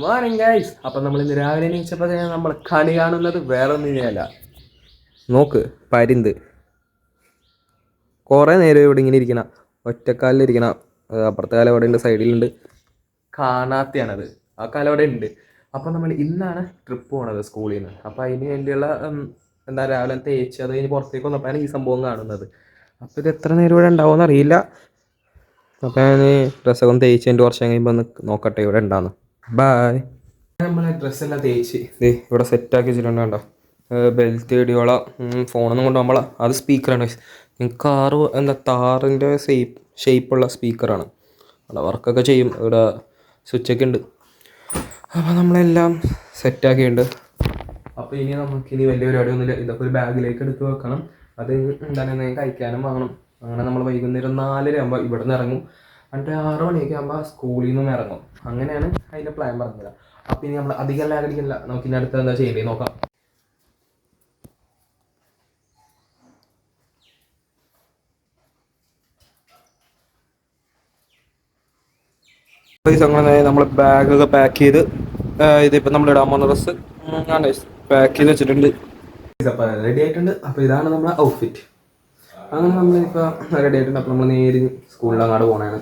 Morning guys. അപ്പം നമ്മൾ ഇന്ന് രാവിലെ എണീച്ചപ്പോൾ നമ്മൾ കണി കാണുന്നത് വേറെ ഒന്നുമില്ല. നോക്ക്, പരിന്ത് കുറേ നേരം ഇവിടെ ഇങ്ങനെ ഇരിക്കണ, ഒറ്റക്കാലിലിരിക്കണ. അപ്പുറത്തെ കാലം ഇവിടെ ഉണ്ട്, സൈഡിലുണ്ട്. കാണാത്തയാണത്, ആ കാലം അവിടെ ഉണ്ട്. അപ്പം നമ്മൾ ഇന്നാണ് ട്രിപ്പ് പോണത് സ്കൂളിൽ നിന്ന്. അപ്പം അതിന് വേണ്ടിയുള്ള എന്താ രാവിലെ തേച്ച് അത് കഴിഞ്ഞ് പുറത്തേക്ക് വന്നപ്പോഴാണ് ഈ സംഭവം കാണുന്നത്. അപ്പോൾ ഇത് എത്ര നേരം ഇവിടെ ഉണ്ടാവുമെന്ന് അറിയില്ല. അപ്പം ഞാൻ ഡ്രസ്സൊക്കെ തേച്ച് എൻ്റെ കുറച്ച് കഴിയുമ്പോൾ ഒന്ന് നോക്കട്ടെ ഇവിടെ ഉണ്ടാകുന്നു. ബായ്. നമ്മളെ ഡ്രസ്സെല്ലാം തേച്ച് ഇവിടെ സെറ്റാക്കി വെച്ചിട്ടുണ്ട്. കണ്ടോ, ബെൽറ്റ് ഇടിയോള, ഫോണൊന്നും കൊണ്ടുപോകുമ്പോൾ അത് സ്പീക്കറാണ്. കാറ് എന്താ താറിൻ്റെ ഷേപ്പുള്ള സ്പീക്കറാണ്. അവിടെ വർക്കൊക്കെ ചെയ്യും, ഇവിടെ സ്വിച്ചൊക്കെ ഉണ്ട്. അപ്പോൾ നമ്മളെല്ലാം സെറ്റാക്കിയിട്ടുണ്ട്. അപ്പോൾ ഇനി നമുക്കിനി വലിയ പരിപാടിയൊന്നുമില്ല. ഇതൊക്കെ ഒരു ബാഗിലേക്ക് എടുത്ത് വെക്കണം. അത് എന്താണ് കഴിക്കാനും വാങ്ങണം. അങ്ങനെ നമ്മൾ വൈകുന്നേരം 4:30 ആകുമ്പോൾ ഇവിടെ നിന്ന് ഇറങ്ങും. എന്നിട്ട് 6 മണിയൊക്കെ ആകുമ്പോൾ സ്കൂളിൽ നിന്നും ഇറങ്ങും. അങ്ങനെയാണ് അതിൻ്റെ പ്ലാൻ പറഞ്ഞത്. അപ്പം ഇനി നമ്മൾ അധികം ലാഗടിക്കില്ല, നമുക്ക് ഇനി അടുത്ത് എന്താ ചെയ്യേണ്ടത് നോക്കാം. അങ്ങനെ നമ്മൾ ബാഗൊക്കെ പാക്ക് ചെയ്ത് ഇതിപ്പോൾ നമ്മൾ ഇടാൻ പോകുന്ന ഡ്രസ്സ് പാക്ക് ചെയ്ത് വെച്ചിട്ടുണ്ട്. അപ്പോൾ റെഡി ആയിട്ടുണ്ട്. അപ്പോൾ ഇതാണ് നമ്മുടെ ഔട്ട്ഫിറ്റ്. അങ്ങനെ നമ്മളിപ്പോൾ റെഡി ആയിട്ടുണ്ട്. അപ്പോൾ നമ്മൾ നേരെ സ്കൂളിൽ അങ്ങോട്ട് പോകണതാണ്.